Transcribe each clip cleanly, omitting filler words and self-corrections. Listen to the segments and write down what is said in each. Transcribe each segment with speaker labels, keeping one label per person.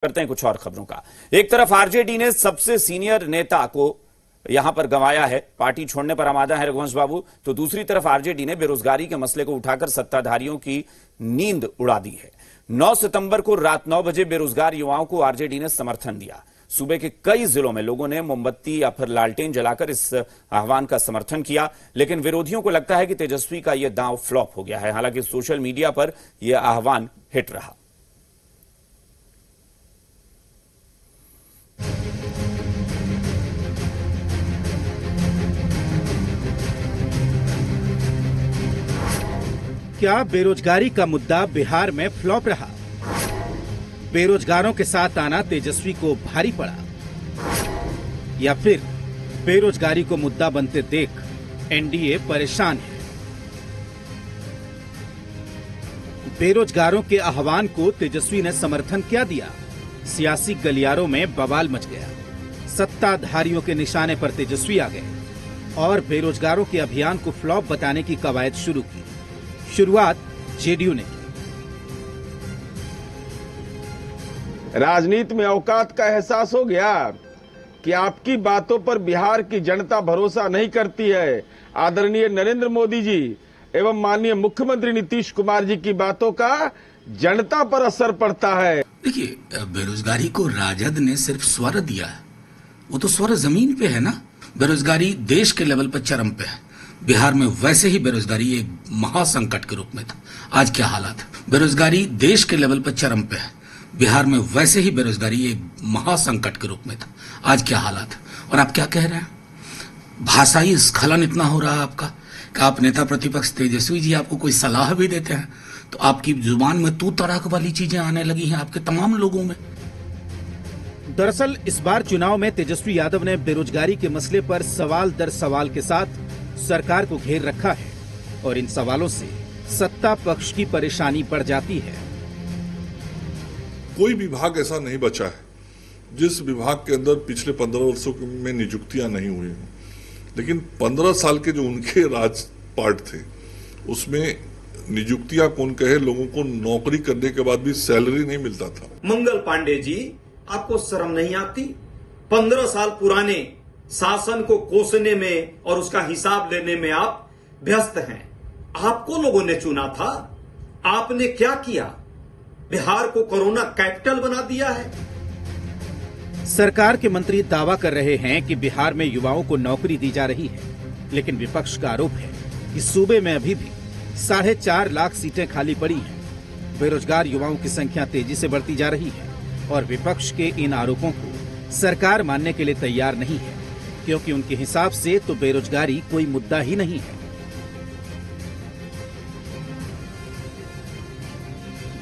Speaker 1: करते हैं कुछ और खबरों का। एक तरफ आरजेडी ने सबसे सीनियर नेता को यहां पर गंवाया है, पार्टी छोड़ने पर आमादा है रघुवंश बाबू, तो दूसरी तरफ आरजेडी ने बेरोजगारी के मसले को उठाकर सत्ताधारियों की नींद उड़ा दी है। 9 सितंबर को रात 9 बजे बेरोजगार युवाओं को आरजेडी ने समर्थन दिया। सूबे के कई जिलों में लोगों ने मोमबत्ती या फिर लालटेन जलाकर इस आह्वान का समर्थन किया, लेकिन विरोधियों को लगता है कि तेजस्वी का यह दांव फ्लॉप हो गया है। हालांकि सोशल मीडिया पर यह आह्वान हिट रहा।
Speaker 2: क्या बेरोजगारी का मुद्दा बिहार में फ्लॉप रहा? बेरोजगारों के साथ आना तेजस्वी को भारी पड़ा, या फिर बेरोजगारी को मुद्दा बनते देख एनडीए परेशान है? बेरोजगारों के आह्वान को तेजस्वी ने समर्थन क्या दिया? सियासी गलियारों में बवाल मच गया। सत्ताधारियों के निशाने पर तेजस्वी आ गए और बेरोजगारों के अभियान को फ्लॉप बताने की कवायद शुरू की। शुरुआत जेडीयू ने की।
Speaker 3: राजनीति में औकात का एहसास हो गया कि आपकी बातों पर बिहार की जनता भरोसा नहीं करती है। आदरणीय नरेंद्र मोदी जी एवं माननीय मुख्यमंत्री नीतीश कुमार जी की बातों का जनता पर असर पड़ता है।
Speaker 4: देखिए, बेरोजगारी को राजद ने सिर्फ स्वर दिया है, वो तो स्वर जमीन पे है ना। बेरोजगारी देश के लेवल पर चरम पे है। बिहार में वैसे ही बेरोजगारी एक महासंकट के रूप में था। आज क्या हालात है? बेरोजगारी देश के लेवल पर चरम पे है। बिहार में वैसे ही बेरोजगारी एक महासंकट के रूप में था। आज क्या हालात है? और आप क्या कह रहे हैं? भाषाई स्खलन इतना हो रहा है आपका कि आप नेता प्रतिपक्ष तेजस्वी जी आपको कोई सलाह भी देते हैं तो आपकी जुबान में तू तड़ाक वाली चीजें आने लगी हैं आपके तमाम लोगों में।
Speaker 2: दरअसल इस बार चुनाव में तेजस्वी यादव ने बेरोजगारी के मसले पर सवाल दर सवाल के साथ सरकार को घेर रखा है और इन सवालों से सत्ता पक्ष की परेशानी बढ़ जाती है।
Speaker 5: कोई विभाग ऐसा नहीं बचा है जिस विभाग के अंदर पिछले 15 वर्षों में नियुक्तियां नहीं हुई हैं, लेकिन 15 साल के जो उनके राजपाट थे उसमें नियुक्तियां कौन कहे, लोगों को नौकरी करने के बाद भी सैलरी नहीं मिलता था।
Speaker 6: मंगल पांडे जी, आपको शर्म नहीं आती? 15 साल पुराने शासन को कोसने में और उसका हिसाब लेने में आप व्यस्त हैं। आपको लोगों ने चुना था, आपने क्या किया? बिहार को कोरोना कैपिटल बना दिया है।
Speaker 2: सरकार के मंत्री दावा कर रहे हैं कि बिहार में युवाओं को नौकरी दी जा रही है, लेकिन विपक्ष का आरोप है कि सूबे में अभी भी 4.5 लाख सीटें खाली पड़ी हैं। बेरोजगार युवाओं की संख्या तेजी से बढ़ती जा रही है और विपक्ष के इन आरोपों को सरकार मानने के लिए तैयार नहीं है, क्योंकि उनके हिसाब से तो बेरोजगारी कोई मुद्दा ही नहीं है।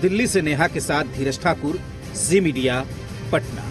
Speaker 2: दिल्ली से नेहा के साथ धीरज ठाकुर, जी मीडिया, पटना।